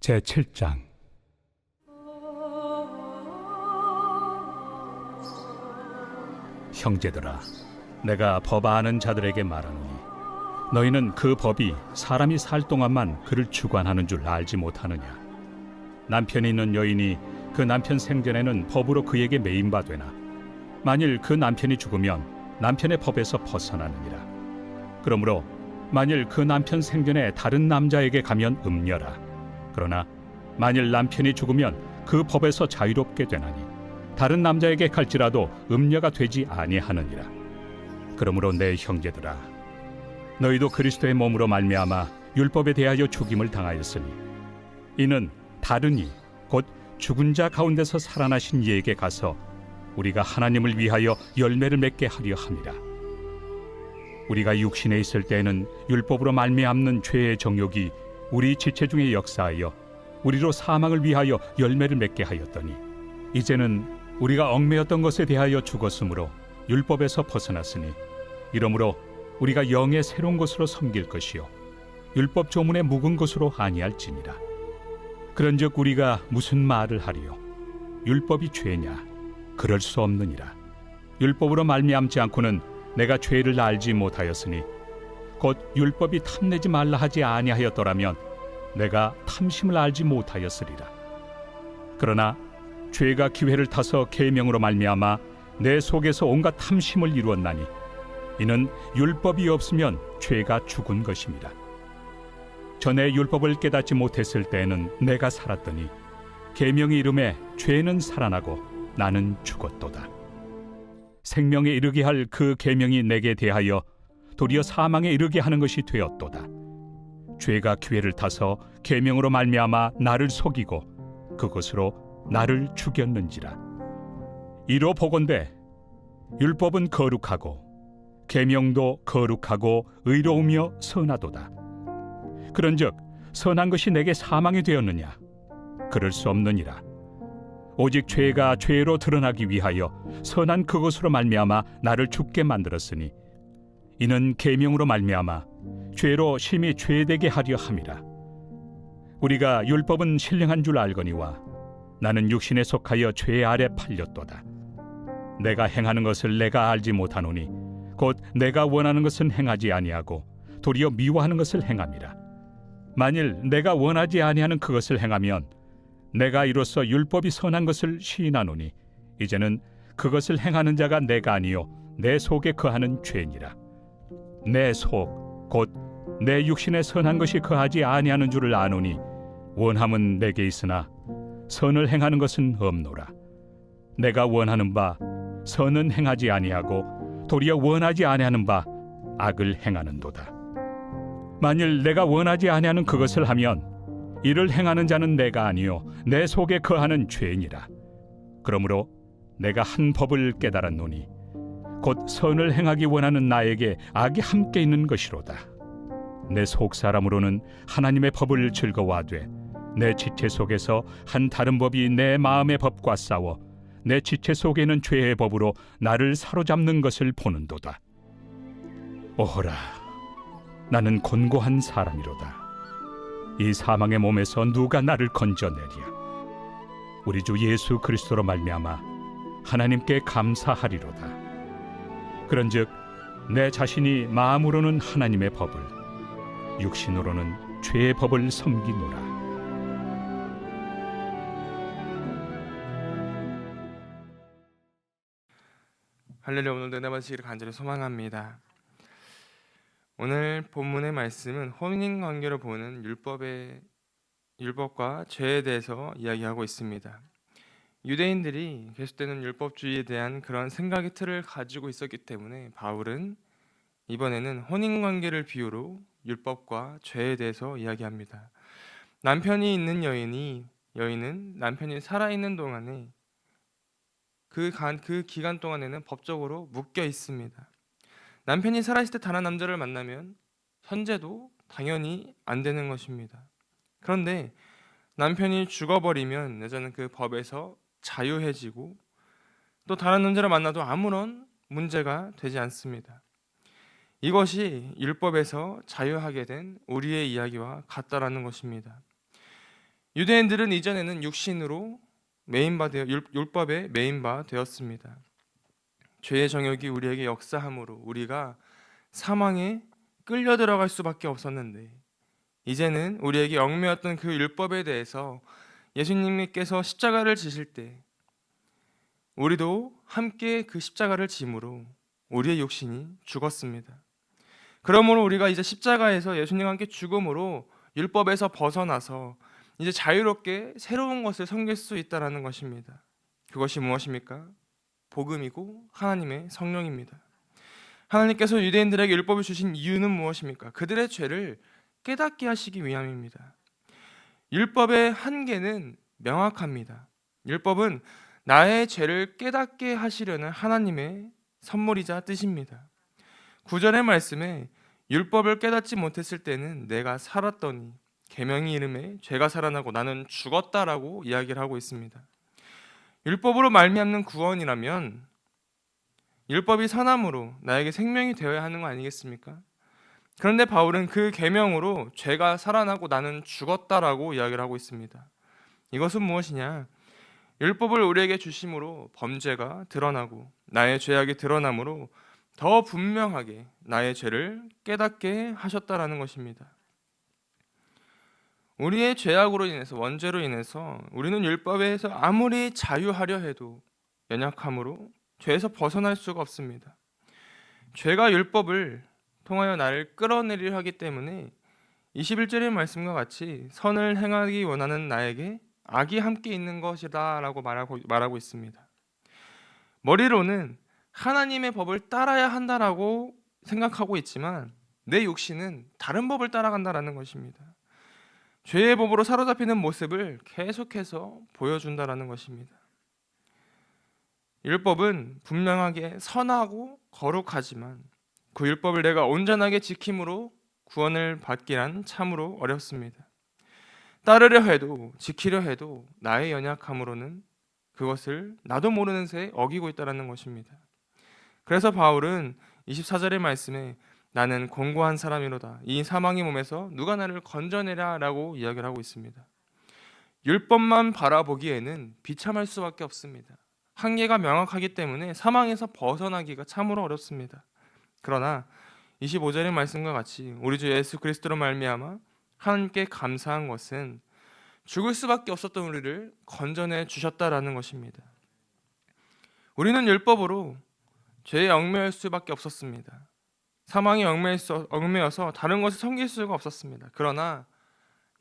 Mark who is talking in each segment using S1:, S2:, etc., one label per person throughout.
S1: 제7장. 형제들아, 내가 법 아는 자들에게 말하노니 너희는 그 법이 사람이 살 동안만 그를 주관하는 줄 알지 못하느냐. 남편이 있는 여인이 그 남편 생전에는 법으로 그에게 매인 바 되나 만일 그 남편이 죽으면 남편의 법에서 벗어나느니라. 그러므로 만일 그 남편 생전에 다른 남자에게 가면 음녀라. 그러나 만일 남편이 죽으면 그 법에서 자유롭게 되나니 다른 남자에게 갈지라도 음녀가 되지 아니하느니라. 그러므로 내 형제들아, 너희도 그리스도의 몸으로 말미암아 율법에 대하여 죽임을 당하였으니 이는 다른 이 곧 죽은 자 가운데서 살아나신 이에게 가서 우리가 하나님을 위하여 열매를 맺게 하려 함이라. 우리가 육신에 있을 때에는 율법으로 말미암는 죄의 정욕이 우리 지체 중에 역사하여 우리로 사망을 위하여 열매를 맺게 하였더니 이제는 우리가 얽매였던 것에 대하여 죽었으므로 율법에서 벗어났으니 이러므로 우리가 영의 새로운 것으로 섬길 것이요 율법 조문의 묵은 것으로 아니할지니라. 그런즉 우리가 무슨 말을 하리요? 율법이 죄냐? 그럴 수 없느니라. 율법으로 말미암지 않고는 내가 죄를 알지 못하였으니 곧 율법이 탐내지 말라 하지 아니하였더라면 내가 탐심을 알지 못하였으리라. 그러나 죄가 기회를 타서 계명으로 말미암아 내 속에서 온갖 탐심을 이루었나니 이는 율법이 없으면 죄가 죽은 것입니다. 전에 율법을 깨닫지 못했을 때에는 내가 살았더니 계명의 이름에 죄는 살아나고 나는 죽었도다. 생명에 이르게 할 그 계명이 내게 대하여 도리어 사망에 이르게 하는 것이 되었도다. 죄가 기회를 타서 계명으로 말미암아 나를 속이고 그것으로 나를 죽였는지라. 이로 보건대 율법은 거룩하고 계명도 거룩하고 의로우며 선하도다. 그런즉 선한 것이 내게 사망이 되었느냐? 그럴 수 없느니라. 오직 죄가 죄로 드러나기 위하여 선한 그것으로 말미암아 나를 죽게 만들었으니 이는 계명으로 말미암아 죄로 심히 죄되게 하려 함이라. 우리가 율법은 신령한 줄 알거니와 나는 육신에 속하여 죄 아래 팔렸도다. 내가 행하는 것을 내가 알지 못하노니 곧 내가 원하는 것은 행하지 아니하고 도리어 미워하는 것을 행함이라. 만일 내가 원하지 아니하는 그것을 행하면 내가 이로써 율법이 선한 것을 시인하노니 이제는 그것을 행하는 자가 내가 아니요 내 속에 거하는 죄니라. 내 속 곧 내 육신에 선한 것이 거하지 아니하는 줄을 아노니 원함은 내게 있으나 선을 행하는 것은 없노라. 내가 원하는 바 선은 행하지 아니하고 도리어 원하지 아니하는 바 악을 행하는도다. 만일 내가 원하지 아니하는 그것을 하면 이를 행하는 자는 내가 아니요 내 속에 거하는 죄니라. 그러므로 내가 한 법을 깨달았노니 곧 선을 행하기 원하는 나에게 악이 함께 있는 것이로다. 내 속 사람으로는 하나님의 법을 즐거워하되 내 지체 속에서 한 다른 법이 내 마음의 법과 싸워 내 지체 속에 있는 죄의 법으로 나를 사로잡는 것을 보는도다. 오호라, 나는 곤고한 사람이로다. 이 사망의 몸에서 누가 나를 건져내랴? 우리 주 예수 그리스도로 말미암아 하나님께 감사하리로다. 그런즉 내 자신이 마음으로는 하나님의 법을, 육신으로는 죄의 법을 섬기노라.
S2: 할렐루야. 오늘도 은혜 받으시기를 간절히 소망합니다. 오늘 본문의 말씀은 혼인관계를 보는 율법과 죄에 대해서 이야기하고 있습니다. 유대인들이 계속되는 율법주의에 대한 그런 생각의 틀을 가지고 있었기 때문에 바울은 이번에는 혼인관계를 비유로 율법과 죄에 대해서 이야기합니다. 남편이 있는 여인은 남편이 살아있는 동안에 그 기간 동안에는 법적으로 묶여 있습니다. 남편이 살아있을 때 다른 남자를 만나면 현재도 당연히 안 되는 것입니다. 그런데 남편이 죽어버리면 여자는 그 법에서 자유해지고 또 다른 남자를 만나도 아무런 문제가 되지 않습니다. 이것이 율법에서 자유하게 된 우리의 이야기와 같다라는 것입니다. 유대인들은 이전에는 육신으로 율법의 메인바 되었습니다. 죄의 정욕이 우리에게 역사함으로 우리가 사망에 끌려 들어갈 수밖에 없었는데, 이제는 우리에게 얽매였던 그 율법에 대해서 예수님께서 십자가를 지실 때 우리도 함께 그 십자가를 짐으로 우리의 육신이 죽었습니다. 그러므로 우리가 이제 십자가에서 예수님과 함께 죽음으로 율법에서 벗어나서 이제 자유롭게 새로운 것을 섬길 수 있다는 것입니다. 그것이 무엇입니까? 복음이고 하나님의 성령입니다. 하나님께서 유대인들에게 율법을 주신 이유는 무엇입니까? 그들의 죄를 깨닫게 하시기 위함입니다. 율법의 한계는 명확합니다. 율법은 나의 죄를 깨닫게 하시려는 하나님의 선물이자 뜻입니다. 9절의 말씀에 율법을 깨닫지 못했을 때는 내가 살았더니 계명이 이름에 죄가 살아나고 나는 죽었다라고 이야기를 하고 있습니다. 율법으로 말미암는 구원이라면 율법이 선함으로 나에게 생명이 되어야 하는 거 아니겠습니까? 그런데 바울은 그 계명으로 죄가 살아나고 나는 죽었다라고 이야기를 하고 있습니다. 이것은 무엇이냐? 율법을 우리에게 주심으로 범죄가 드러나고 나의 죄악이 드러나므로 더 분명하게 나의 죄를 깨닫게 하셨다라는 것입니다. 우리의 죄악으로 인해서, 원죄로 인해서 우리는 율법에서 아무리 자유하려 해도 연약함으로 죄에서 벗어날 수가 없습니다. 죄가 율법을 통하여 나를 끌어내리려 하기 때문에 21절의 말씀과 같이 선을 행하기 원하는 나에게 악이 함께 있는 것이다 라고 말하고 있습니다. 머리로는 하나님의 법을 따라야 한다라고 생각하고 있지만 내 육신은 다른 법을 따라간다라는 것입니다. 죄의 법으로 사로잡히는 모습을 계속해서 보여준다라는 것입니다. 율법은 분명하게 선하고 거룩하지만 그 율법을 내가 온전하게 지킴으로 구원을 받기란 참으로 어렵습니다. 따르려 해도 지키려 해도 나의 연약함으로는 그것을 나도 모르는 새에 어기고 있다는 것입니다. 그래서 바울은 24절의 말씀에 나는 공고한 사람이로다. 이 사망의 몸에서 누가 나를 건져내랴 라고 이야기를 하고 있습니다. 율법만 바라보기에는 비참할 수밖에 없습니다. 한계가 명확하기 때문에 사망에서 벗어나기가 참으로 어렵습니다. 그러나 25절의 말씀과 같이 우리 주 예수 그리스도로 말미암아 하나님께 감사한 것은 죽을 수밖에 없었던 우리를 건져내 주셨다라는 것입니다. 우리는 율법으로 죄에 얽매일 수밖에 없었습니다. 사망에 얽매여서 다른 것을 섬길 수가 없었습니다. 그러나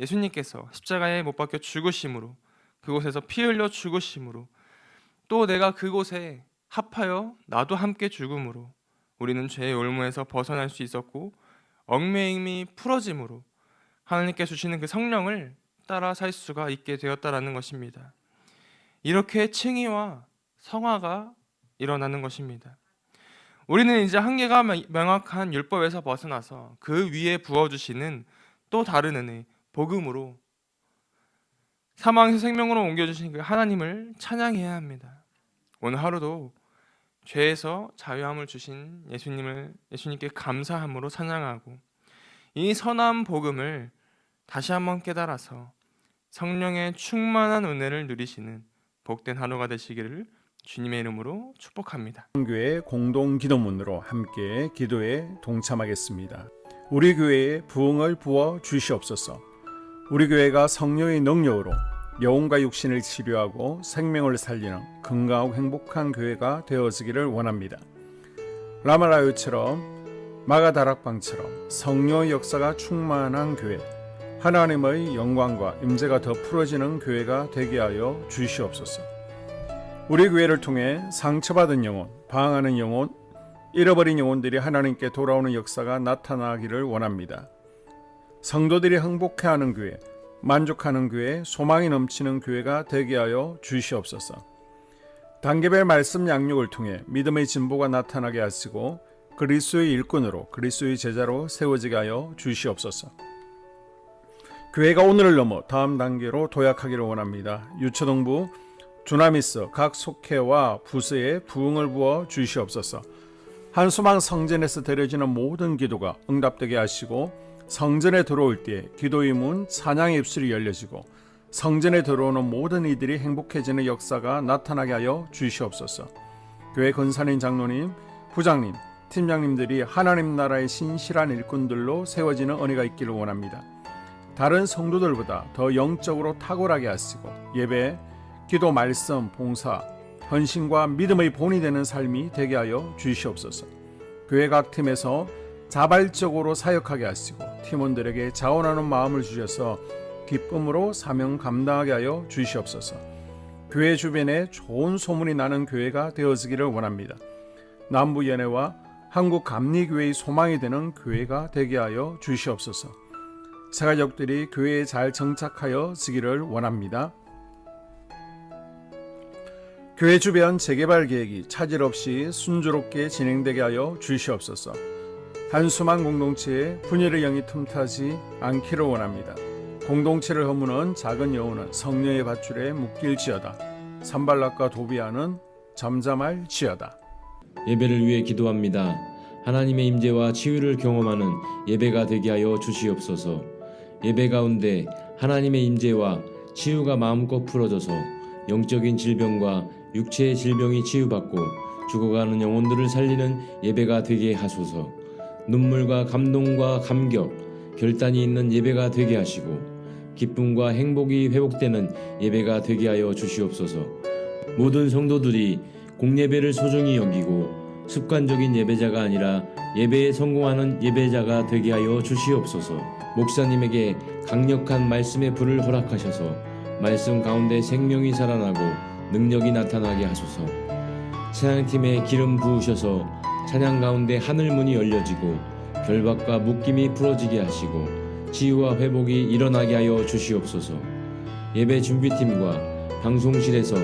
S2: 예수님께서 십자가에 못 박혀 죽으심으로, 그곳에서 피 흘려 죽으심으로, 또 내가 그곳에 합하여 나도 함께 죽음으로 우리는 죄의 올무에서 벗어날 수 있었고 얽매임이 풀어짐으로 하나님께 주시는 그 성령을 따라 살 수가 있게 되었다라는 것입니다. 이렇게 칭의와 성화가 일어나는 것입니다. 우리는 이제 한계가 명확한 율법에서 벗어나서 그 위에 부어주시는 또 다른 은혜, 복음으로 사망에서 생명으로 옮겨주신 그 하나님을 찬양해야 합니다. 오늘 하루도 죄에서 자유함을 주신 예수님께 감사함으로 찬양하고 이 선한 복음을 다시 한번 깨달아서 성령의 충만한 은혜를 누리시는 복된 하루가 되시기를 주님의 이름으로 축복합니다.
S3: 교회 공동 기도문으로 함께 기도에 동참하겠습니다. 우리 교회에 부흥을 부어 주시옵소서. 우리 교회가 성령의 능력으로 영혼과 육신을 치료하고 생명을 살리는 건강하고 행복한 교회가 되어지기를 원합니다. 라마라요처럼 마가다락방처럼 성령의 역사가 충만한 교회, 하나님의 영광과 임재가 더 풀어지는 교회가 되게 하여 주시옵소서. 우리 교회를 통해 상처받은 영혼, 방황하는 영혼, 잃어버린 영혼들이 하나님께 돌아오는 역사가 나타나기를 원합니다. 성도들이 행복해하는 교회, 만족하는 교회, 소망이 넘치는 교회가 되게 하여 주시옵소서. 단계별 말씀 양육을 통해 믿음의 진보가 나타나게 하시고 그리스도의 일꾼으로, 그리스도의 제자로 세워지게 하여 주시옵소서. 교회가 오늘을 넘어 다음 단계로 도약하기를 원합니다. 유초동부 주나미스 각 속회와 부서에 부흥을 부어 주시옵소서. 한수망 성전에서 드려지는 모든 기도가 응답되게 하시고 성전에 들어올 때 기도의 문, 찬양의 입술이 열려지고 성전에 들어오는 모든 이들이 행복해지는 역사가 나타나게 하여 주시옵소서. 교회 권사님, 장로님, 부장님, 팀장님들이 하나님 나라의 신실한 일꾼들로 세워지는 은혜가 있기를 원합니다. 다른 성도들보다 더 영적으로 탁월하게 하시고 예배, 기도, 말씀, 봉사, 헌신과 믿음의 본이 되는 삶이 되게 하여 주시옵소서. 교회 각 팀에서 자발적으로 사역하게 하시고 팀원들에게 자원하는 마음을 주셔서 기쁨으로 사명 감당하게 하여 주시옵소서. 교회 주변에 좋은 소문이 나는 교회가 되어지기를 원합니다. 남부연회와 한국감리교회의 소망이 되는 교회가 되게 하여 주시옵소서. 새 가족들이 교회에 잘 정착하여 지기를 원합니다. 교회 주변 재개발 계획이 차질 없이 순조롭게 진행되게 하여 주시옵소서. 한수만 공동체에 분열의 영이 틈타지 않기를 원합니다. 공동체를 허무는 작은 여우는 성령의 밧줄에 묶일지어다. 산발락과 도비아는 잠잠할지어다.
S4: 예배를 위해 기도합니다. 하나님의 임재와 치유를 경험하는 예배가 되게 하여 주시옵소서. 예배 가운데 하나님의 임재와 치유가 마음껏 풀어져서 영적인 질병과 육체의 질병이 치유받고 죽어가는 영혼들을 살리는 예배가 되게 하소서. 눈물과 감동과 감격, 결단이 있는 예배가 되게 하시고 기쁨과 행복이 회복되는 예배가 되게 하여 주시옵소서. 모든 성도들이 공예배를 소중히 여기고 습관적인 예배자가 아니라 예배에 성공하는 예배자가 되게 하여 주시옵소서. 목사님에게 강력한 말씀의 불을 허락하셔서 말씀 가운데 생명이 살아나고 능력이 나타나게 하소서. 찬양팀에 기름 부으셔서 찬양 가운데 하늘문이 열려지고 결박과 묶임이 풀어지게 하시고 치유와 회복이 일어나게 하여 주시옵소서. 예배 준비팀과 방송실에서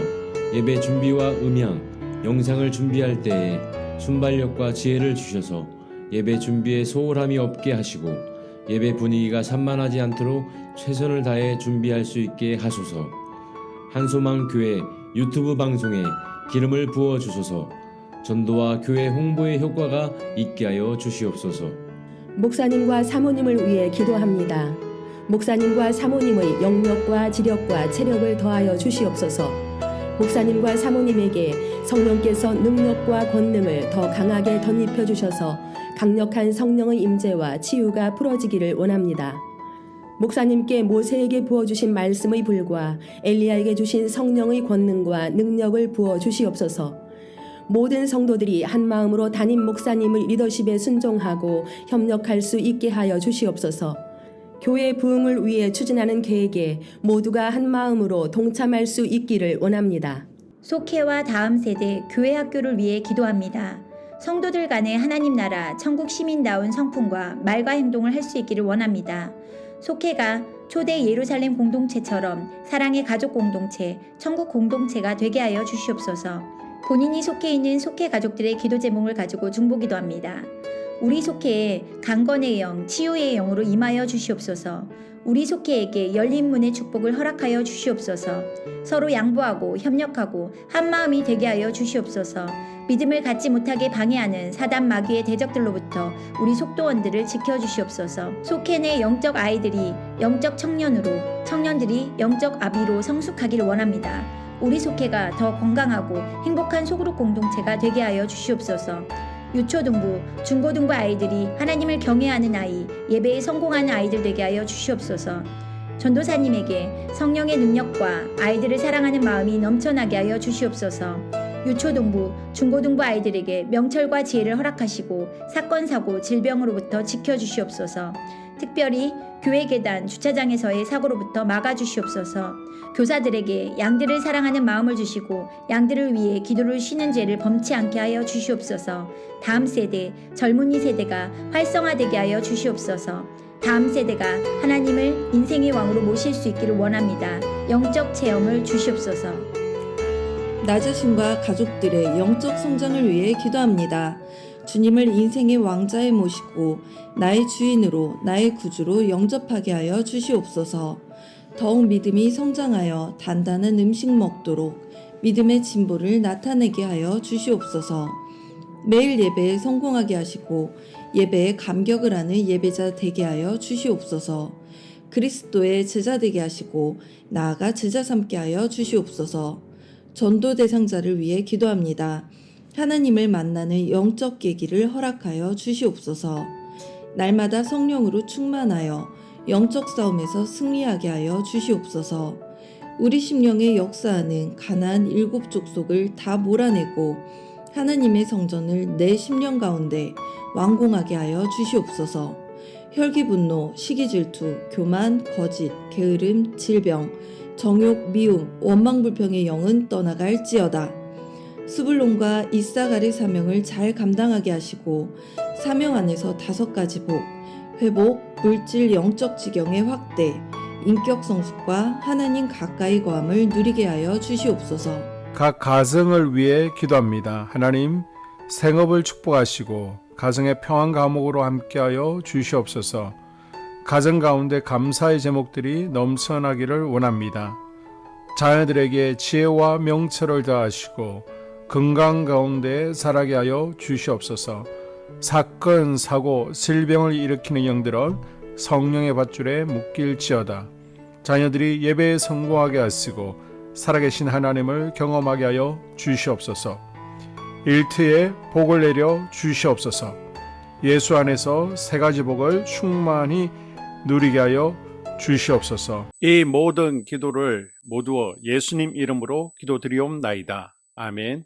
S4: 예배 준비와 음향, 영상을 준비할 때에 순발력과 지혜를 주셔서 예배 준비에 소홀함이 없게 하시고 예배 분위기가 산만하지 않도록 최선을 다해 준비할 수 있게 하소서. 한소망 교회 유튜브 방송에 기름을 부어 주소서. 전도와 교회 홍보의 효과가 있게 하여 주시옵소서.
S5: 목사님과 사모님을 위해 기도합니다. 목사님과 사모님의 영력과 지력과 체력을 더하여 주시옵소서. 목사님과 사모님에게 성령께서 능력과 권능을 더 강하게 덧입혀 주셔서 강력한 성령의 임재와 치유가 풀어지기를 원합니다. 목사님께 모세에게 부어주신 말씀의 불과 엘리야에게 주신 성령의 권능과 능력을 부어 주시옵소서. 모든 성도들이 한 마음으로 담임 목사님의 리더십에 순종하고 협력할 수 있게 하여 주시옵소서. 교회 부흥을 위해 추진하는 계획에 모두가 한 마음으로 동참할 수 있기를 원합니다.
S6: 속회와 다음 세대 교회 학교를 위해 기도합니다. 성도들 간의 하나님 나라 천국 시민다운 성품과 말과 행동을 할 수 있기를 원합니다. 속회가 초대 예루살렘 공동체처럼 사랑의 가족 공동체, 천국 공동체가 되게 하여 주시옵소서. 본인이 속해 있는 속회 가족들의 기도 제목을 가지고 중보기도합니다. 우리 속회에 강건의 영, 치유의 영으로 임하여 주시옵소서. 우리 속회에게 열린 문의 축복을 허락하여 주시옵소서. 서로 양보하고 협력하고 한 마음이 되게 하여 주시옵소서. 믿음을 갖지 못하게 방해하는 사단 마귀의 대적들로부터 우리 속도원들을 지켜주시옵소서. 속회 내 영적 아이들이 영적 청년으로, 청년들이 영적 아비로 성숙하기를 원합니다. 우리 속회가 더 건강하고 행복한 소그룹 공동체가 되게 하여 주시옵소서. 유초등부, 중고등부 아이들이 하나님을 경외하는 아이, 예배에 성공하는 아이들 되게 하여 주시옵소서. 전도사님에게 성령의 능력과 아이들을 사랑하는 마음이 넘쳐나게 하여 주시옵소서. 유초등부, 중고등부 아이들에게 명철과 지혜를 허락하시고 사건, 사고, 질병으로부터 지켜주시옵소서. 특별히 교회 계단, 주차장에서의 사고로부터 막아주시옵소서. 교사들에게 양들을 사랑하는 마음을 주시고 양들을 위해 기도를 쉬는 죄를 범치 않게 하여 주시옵소서. 다음 세대, 젊은이 세대가 활성화되게 하여 주시옵소서. 다음 세대가 하나님을 인생의 왕으로 모실 수 있기를 원합니다. 영적 체험을 주시옵소서.
S7: 나 자신과 가족들의 영적 성장을 위해 기도합니다. 주님을 인생의 왕자에 모시고 나의 주인으로 나의 구주로 영접하게 하여 주시옵소서. 더욱 믿음이 성장하여 단단한 음식 먹도록 믿음의 진보를 나타내게 하여 주시옵소서. 매일 예배에 성공하게 하시고 예배에 감격을 하는 예배자 되게 하여 주시옵소서. 그리스도의 제자 되게 하시고 나아가 제자 삼게 하여 주시옵소서. 전도 대상자를 위해 기도합니다. 하나님을 만나는 영적 계기를 허락하여 주시옵소서. 날마다 성령으로 충만하여 영적 싸움에서 승리하게 하여 주시옵소서. 우리 심령에 역사하는 가나안 7 족속을 다 몰아내고 하나님의 성전을 내 심령 가운데 완공하게 하여 주시옵소서. 혈기 분노, 시기 질투, 교만, 거짓, 게으름, 질병, 정욕, 미움, 원망 불평의 영은 떠나갈지어다. 스불론과 이사갈의 사명을 잘 감당하게 하시고 사명 안에서 5가지 복, 회복, 물질 영적 지경의 확대, 인격 성숙과 하나님 가까이 거함을 누리게 하여 주시옵소서.
S3: 각 가정을 위해 기도합니다. 하나님, 생업을 축복하시고 가정의 평안 감옥으로 함께하여 주시옵소서. 가정 가운데 감사의 제목들이 넘쳐나기를 원합니다. 자녀들에게 지혜와 명철을 더하시고 건강 가운데 자라게 하여 주시옵소서. 사건, 사고, 질병을 일으키는 영들은 성령의 밧줄에 묶일지어다. 자녀들이 예배에 성공하게 하시고 살아계신 하나님을 경험하게 하여 주시옵소서. 일터에 복을 내려 주시옵소서. 예수 안에서 3가지 복을 충만히 누리게 하여 주시옵소서. 이 모든 기도를 모두 예수님 이름으로 기도드리옵나이다. 아멘.